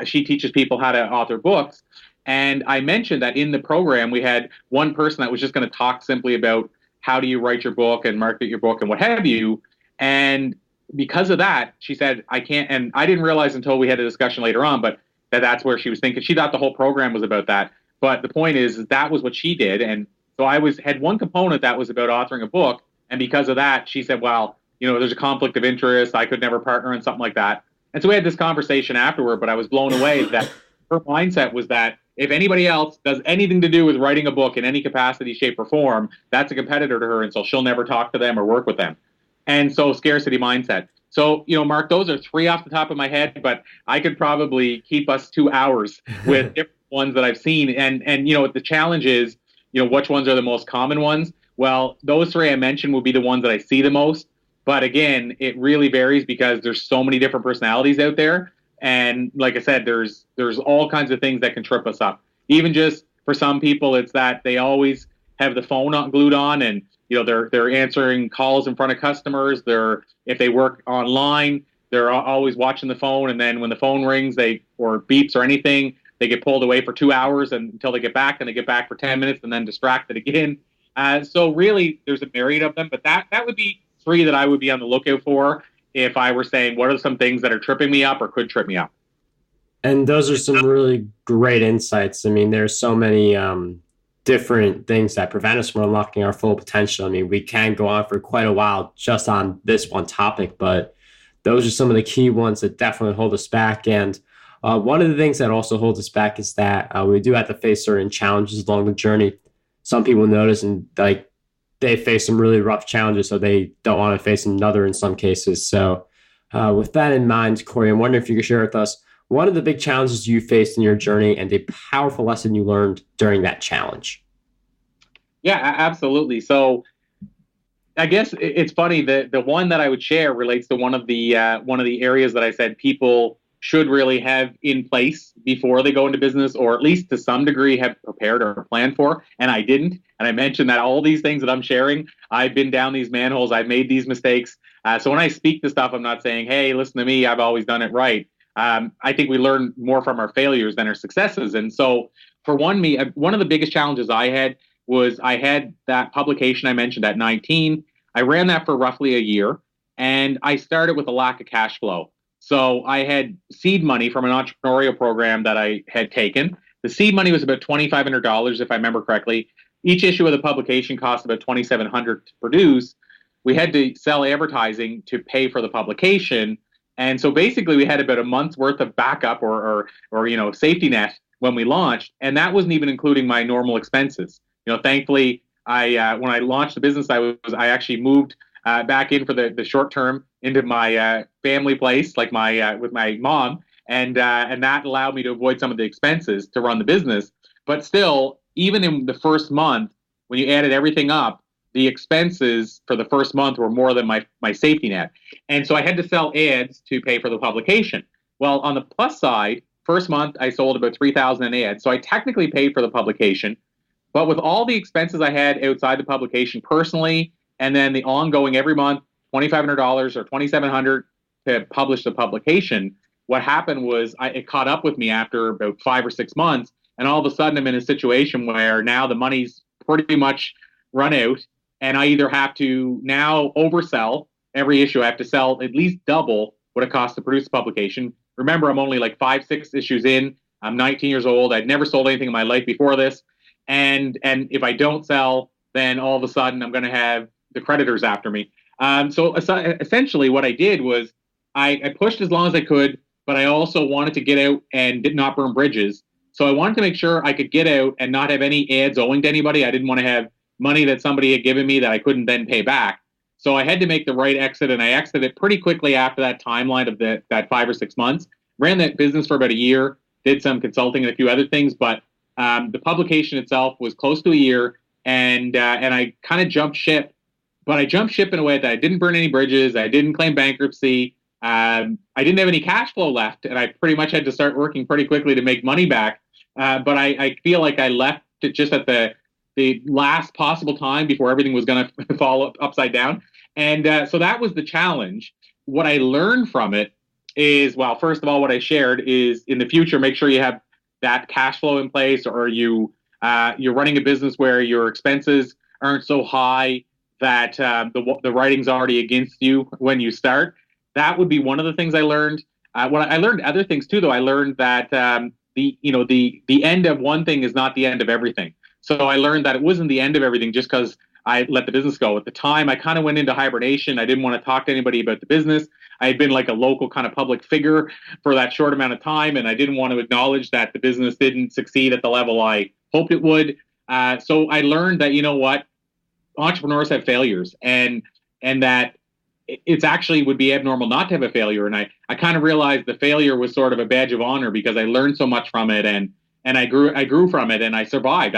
she teaches people how to author books. And I mentioned that in the program, we had one person that was just going to talk simply about how do you write your book and market your book and what have you. And because of that, she said, I can't. And I didn't realize until we had a discussion later on, but that's where she was thinking. She thought the whole program was about that. But the point is that was what she did. And so I had one component that was about authoring a book. And because of that, she said, well, there's a conflict of interest. I could never partner in something like that. And so we had this conversation afterward, but I was blown away that her mindset was that if anybody else does anything to do with writing a book in any capacity, shape, or form, that's a competitor to her, and so she'll never talk to them or work with them. And so scarcity mindset. So, Mark, those are 3 off the top of my head, but I could probably keep us 2 hours with different ones that I've seen. And the challenge is, which ones are the most common ones? Well, those 3 I mentioned will be the ones that I see the most. But again, it really varies because there's so many different personalities out there. And like I said, there's all kinds of things that can trip us up. Even just for some people, it's that they always have the phone glued on, and they're answering calls in front of customers. If they work online, they're always watching the phone, and then when the phone rings, or beeps or anything, they get pulled away for 2 hours until they get back, and they get back for 10 minutes and then distracted again. So really, there's a myriad of them, but that would be 3 that I would be on the lookout for if I were saying, what are some things that are tripping me up or could trip me up? And those are some really great insights. I mean, there's so many different things that prevent us from unlocking our full potential. I mean, we can go on for quite a while just on this one topic, but those are some of the key ones that definitely hold us back. And one of the things that also holds us back is that we do have to face certain challenges along the journey. Some people notice and they face some really rough challenges, so they don't want to face another in some cases. So with that in mind, Corey, I'm wondering if you could share with us one of the big challenges you faced in your journey and a powerful lesson you learned during that challenge. Yeah, absolutely. So I guess it's funny that the one that I would share relates to one of the areas that I said people should really have in place before they go into business, or at least to some degree have prepared or planned for. And I didn't. And I mentioned that all these things that I'm sharing, I've been down these manholes. I've made these mistakes. So when I speak to stuff, I'm not saying, hey, listen to me, I've always done it right. I think we learn more from our failures than our successes. And so for one of the biggest challenges I had was I had that publication I mentioned at 19. I ran that for roughly a year, and I started with a lack of cash flow. So I had seed money from an entrepreneurial program that I had taken. The seed money was about $2,500, if I remember correctly. Each issue of the publication cost about $2,700 to produce. We had to sell advertising to pay for the publication. And so basically we had about a month's worth of backup or safety net when we launched. And that wasn't even including my normal expenses. Thankfully, when I launched the business, I actually moved back in for the short term into my family place, like with my mom, and that allowed me to avoid some of the expenses to run the business. But still, even in the first month, when you added everything up, the expenses for the first month were more than my safety net, and so I had to sell ads to pay for the publication. Well, on the plus side, first month I sold about 3,000 in ads, so I technically paid for the publication. But with all the expenses I had outside the publication personally, and then the ongoing every month, $2,500 or $2,700 to publish the publication, what happened was it caught up with me after about 5 or 6 months. And all of a sudden I'm in a situation where now the money's pretty much run out. And I either have to now oversell every issue. I have to sell at least double what it costs to produce a publication. Remember, I'm only like 5, 6 issues in. I'm 19 years old. I'd never sold anything in my life before this. And if I don't sell, then all of a sudden I'm going to have the creditors after me. So essentially what I did was I pushed as long as I could, but I also wanted to get out and did not burn bridges. So I wanted to make sure I could get out and not have any ads owing to anybody. I didn't want to have money that somebody had given me that I couldn't then pay back. So I had to make the right exit, and I exited pretty quickly after that timeline of that 5 or 6 months. Ran that business for about a year, did some consulting and a few other things, but the publication itself was close to a year, and I kind of jumped ship But I jumped ship in a way that I didn't burn any bridges. I didn't claim bankruptcy. I didn't have any cash flow left, and I pretty much had to start working pretty quickly to make money back. But I feel like I left it just at the last possible time before everything was going to fall upside down. And so that was the challenge. What I learned from it is, well, first of all, what I shared is in the future, make sure you have that cash flow in place, or you're running a business where your expenses aren't so high that the writing's already against you when you start. That would be one of the things I learned. What I learned other things too, though. I learned that the end of one thing is not the end of everything. So I learned that it wasn't the end of everything just because I let the business go. At the time, I kind of went into hibernation. I didn't want to talk to anybody about the business. I had been like a local kind of public figure for that short amount of time, and I didn't want to acknowledge that the business didn't succeed at the level I hoped it would. So I learned that, you know what, entrepreneurs have failures, and that it's actually would be abnormal not to have a failure. And I kind of realized the failure was sort of a badge of honor because I learned so much from it, and I grew from it, and I survived.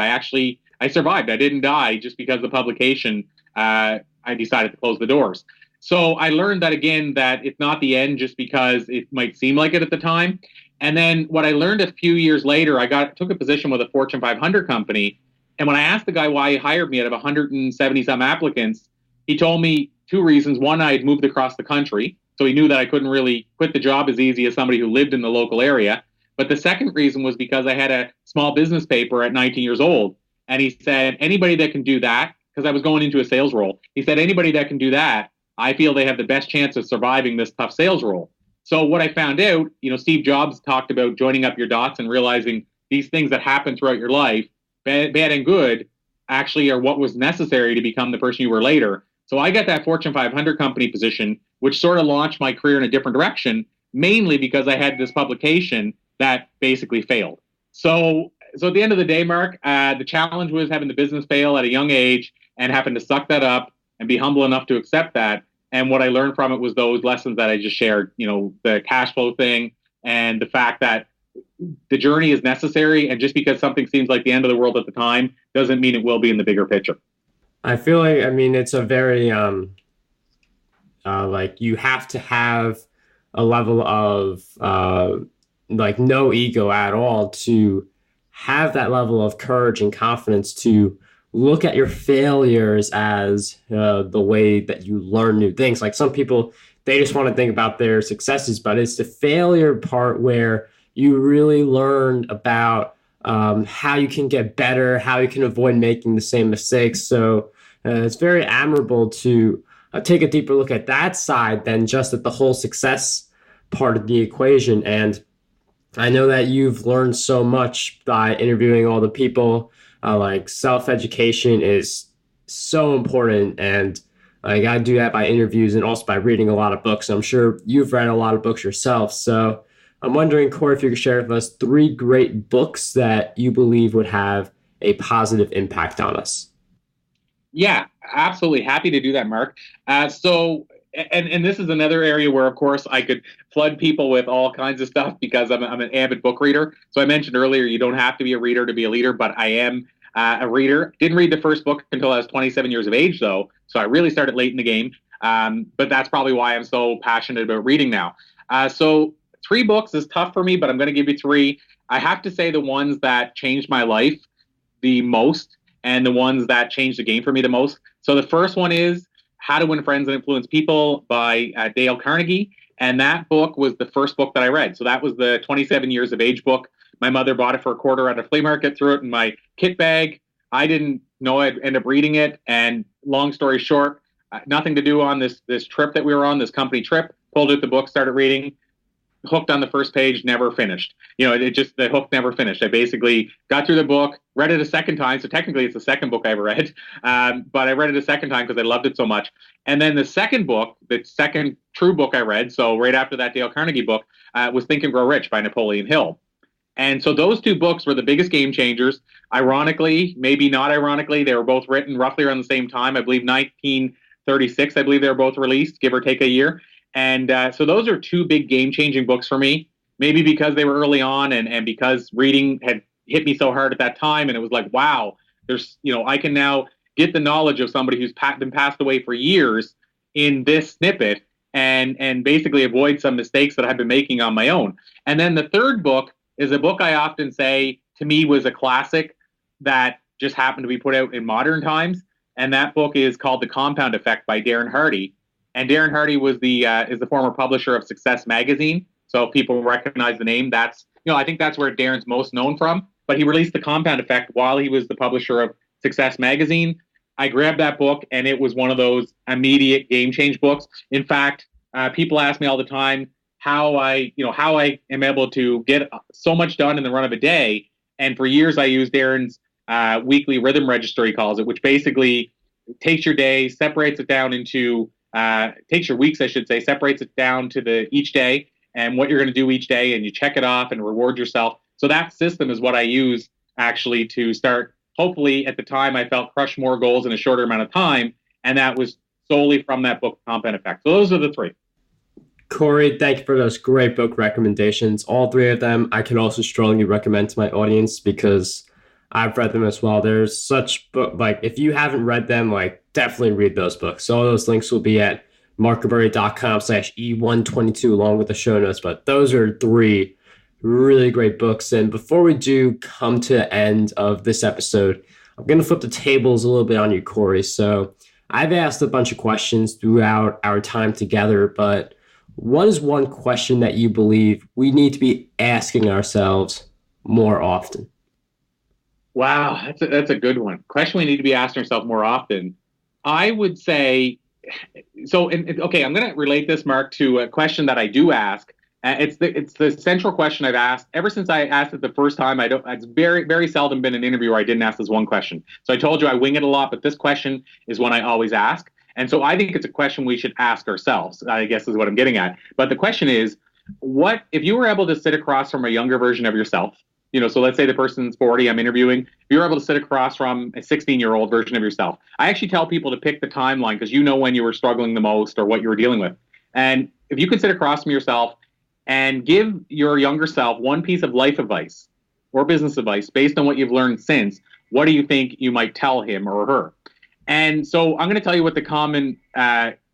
I survived. I didn't die just because the publication, I decided to close the doors. So I learned that again, that it's not the end just because it might seem like it at the time. And then what I learned a few years later, took a position with a Fortune 500 company. And when I asked the guy why he hired me out of 170 some applicants, he told me two reasons. One, I had moved across the country, so he knew that I couldn't really quit the job as easy as somebody who lived in the local area. But the second reason was because I had a small business paper at 19 years old. And he said, anybody that can do that, because I was going into a sales role, he said, anybody that can do that, I feel they have the best chance of surviving this tough sales role. So what I found out, Steve Jobs talked about joining up your dots and realizing these things that happen throughout your life, bad and good, actually are what was necessary to become the person you were later. So I got that Fortune 500 company position, which sort of launched my career in a different direction, mainly because I had this publication that basically failed. So at the end of the day, Mark, the challenge was having the business fail at a young age and having to suck that up and be humble enough to accept that. And what I learned from it was those lessons that I just shared, the cash flow thing and the fact that the journey is necessary. And just because something seems like the end of the world at the time doesn't mean it will be in the bigger picture. I feel like, it's a very, like you have to have a level of like no ego at all to have that level of courage and confidence to look at your failures as the way that you learn new things. Like some people, they just want to think about their successes, but it's the failure part where you really learn about how you can get better, how you can avoid making the same mistakes. So it's very admirable to take a deeper look at that side than just at the whole success part of the equation. And I know that you've learned so much by interviewing all the people. Like self-education is so important, and I got to do that by interviews and also by reading a lot of books. I'm sure you've read a lot of books yourself. So I'm wondering, Corey, if you could share with us 3 great books that you believe would have a positive impact on us. Yeah, absolutely. Happy to do that, Mark. And this is another area where, of course, I could flood people with all kinds of stuff because I'm an avid book reader. So I mentioned earlier, you don't have to be a reader to be a leader, but I am a reader. Didn't read the first book until I was 27 years of age, though. So I really started late in the game. But that's probably why I'm so passionate about reading now. So 3 books is tough for me, but I'm going to give you 3. I have to say the ones that changed my life the most and the ones that changed the game for me the most. So the first one is How to Win Friends and Influence People by Dale Carnegie. And that book was the first book that I read. So that was the 27 years of age book. My mother bought it for $0.25 at a flea market, threw it in my kit bag. I didn't know I'd end up reading it. And long story short, nothing to do on this trip that we were on, this company trip. Pulled out the book, started reading. Hooked on the first page, never finished. The hook never finished. I basically got through the book, read it a second time. So technically it's the second book I ever read. But I read it a second time because I loved it so much. And then the second book, the second true book I read, so right after that Dale Carnegie book, was Think and Grow Rich by Napoleon Hill. And so those 2 books were the biggest game changers. Ironically, maybe not ironically, they were both written roughly around the same time. I believe 1936, I believe they were both released, give or take a year. And so those are 2 big game-changing books for me, maybe because they were early on and because reading had hit me so hard at that time. And it was like, wow, I can now get the knowledge of somebody who's been passed away for years in this snippet, and basically avoid some mistakes that I've been making on my own. And then the third book is a book I often say to me was a classic that just happened to be put out in modern times. And that book is called The Compound Effect by Darren Hardy. And Darren Hardy was is the former publisher of Success Magazine. So if people recognize the name, that's, I think that's where Darren's most known from. But he released The Compound Effect while he was the publisher of Success Magazine. I grabbed that book, and it was one of those immediate game change books. In fact, people ask me all the time how I am able to get so much done in the run of a day. And for years, I used Darren's weekly rhythm register, he calls it, which basically takes your day, separates it down into takes your weeks, I should say, separates it down to each day and what you're going to do each day, and you check it off and reward yourself. So that system is what I use actually to start. Hopefully, at the time, I felt crush more goals in a shorter amount of time, and that was solely from that book, Compound Effect. So those are the three. Corey, thank you for those great book recommendations. All three of them I can also strongly recommend to my audience because I've read them as well. There's such book, if you haven't read them, definitely read those books. So all those links will be at markberry.com/E122 along with the show notes. But those are three really great books. And before we do come to the end of this episode, I'm going to flip the tables a little bit on you, Corey. So I've asked a bunch of questions throughout our time together, but what is one question that you believe we need to be asking ourselves more often? Wow, that's a good one. Question we need to be asking ourselves more often. I would say, okay, I'm going to relate this, Mark, to a question that I do ask. It's the central question I've asked ever since I asked it the first time. It's very, very seldom been an interview where I didn't ask this one question. So I told you I wing it a lot, but this question is one I always ask. And so I think it's a question we should ask ourselves, I guess is what I'm getting at. But the question is, what if you were able to sit across from a younger version of yourself? So let's say the person's 40, I'm interviewing. If you were able to sit across from a 16-year-old version of yourself, I actually tell people to pick the timeline because when you were struggling the most or what you were dealing with. And if you could sit across from yourself and give your younger self one piece of life advice or business advice based on what you've learned since, what do you think you might tell him or her? And so I'm going to tell you what the common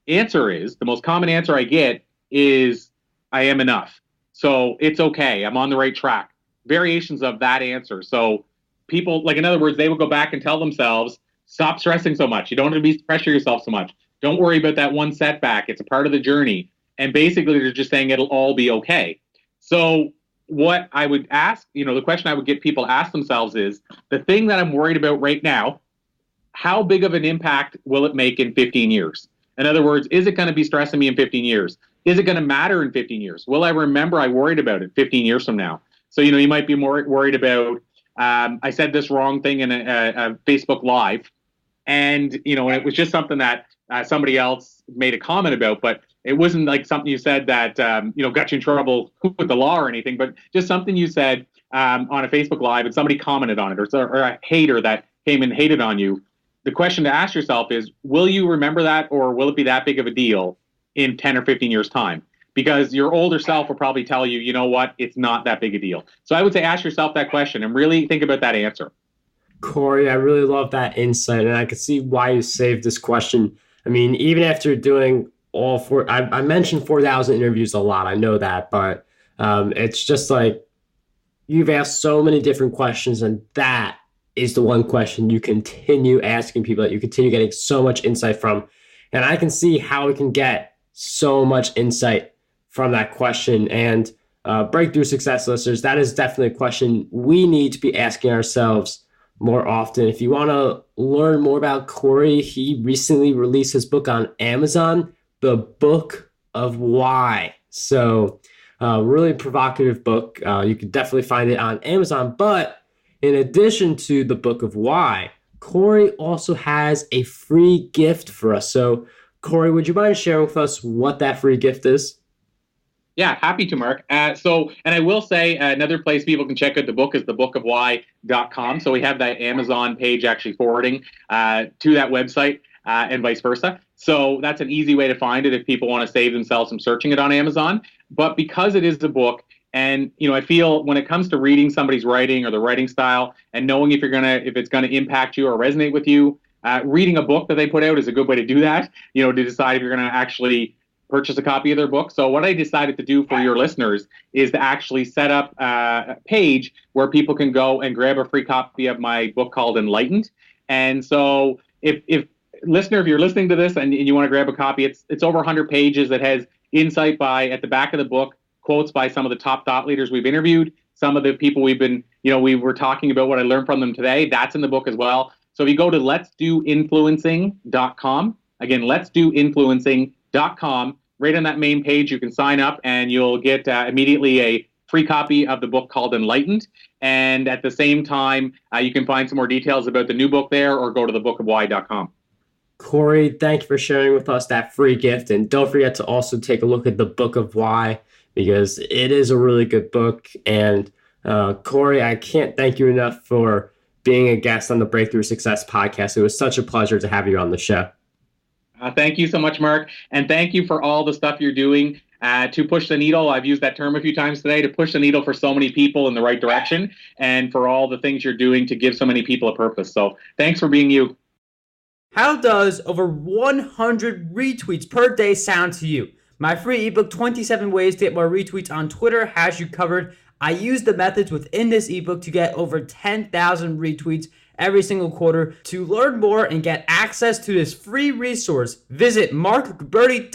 answer is. The most common answer I get is, I am enough. So it's okay. I'm on the right track. Variations of that answer. So people, in other words, they will go back and tell themselves, stop stressing so much. You don't have to pressure yourself so much. Don't worry about that one setback. It's a part of the journey. And basically, they're just saying it'll all be okay. So what I would ask, the question I would get people to ask themselves is, the thing that I'm worried about right now, how big of an impact will it make in 15 years? In other words, is it going to be stressing me in 15 years? Is it going to matter in 15 years? Will I remember I worried about it 15 years from now? So, you might be more worried about, I said this wrong thing in a Facebook Live. And, and it was just something that somebody else made a comment about, but it wasn't like something you said that, got you in trouble with the law or anything, but just something you said on a Facebook Live and somebody commented on it, or a hater that came and hated on you. The question to ask yourself is, will you remember that, or will it be that big of a deal in 10 or 15 years' time? Because your older self will probably tell you, you know what, it's not that big a deal. So I would say ask yourself that question and really think about that answer. Corey, I really love that insight, and I can see why you saved this question. I mean, even after doing all four, I mentioned 4,000 interviews a lot, I know that, but it's just you've asked so many different questions, and that is the one question you continue asking people, that you continue getting so much insight from. And I can see how we can get so much insight from that question. And breakthrough success listeners, that is definitely a question we need to be asking ourselves more often. If you want to learn more about Corey, he recently released his book on Amazon, The Book of Why. So really provocative book. You can definitely find it on Amazon. But in addition to The Book of Why, Corey also has a free gift for us. So Corey, would you mind sharing with us what that free gift is? Yeah, happy to, Mark. And I will say another place people can check out the book is thebookofwhy.com. So we have that Amazon page actually forwarding to that website and vice versa. So that's an easy way to find it if people want to save themselves from searching it on Amazon. But because it is a book, and I feel when it comes to reading somebody's writing or the writing style and knowing if it's going to impact you or resonate with you, Reading a book that they put out is a good way to do that, to decide if you're going to actually purchase a copy of their book. So what I decided to do for your listeners is to actually set up a page where people can go and grab a free copy of my book called Enlightened. And so if listener, if you're listening to this and you want to grab a copy, it's over 100 pages. It has insight at the back of the book, quotes by some of the top thought leaders we've interviewed, some of the people we were talking about what I learned from them today. That's in the book as well. So if you go to letsdoinfluencing.com, again, letsdoinfluencing.com, right on that main page, you can sign up and you'll get immediately a free copy of the book called Enlightened. And at the same time, you can find some more details about the new book there or go to thebookofwhy.com. Corey, thank you for sharing with us that free gift. And don't forget to also take a look at the Book of Why, because it is a really good book. And Corey, I can't thank you enough for being a guest on the Breakthrough Success podcast. It was such a pleasure to have you on the show. Thank you so much, Mark. And thank you for all the stuff you're doing to push the needle. I've used that term a few times today, to push the needle for so many people in the right direction, and for all the things you're doing to give so many people a purpose. So thanks for being you. How does over 100 retweets per day sound to you? My free ebook, 27 Ways to Get More Retweets on Twitter, has you covered. I use the methods within this ebook to get over 10,000 retweets every single quarter. To learn more and get access to this free resource, visit markberty.com.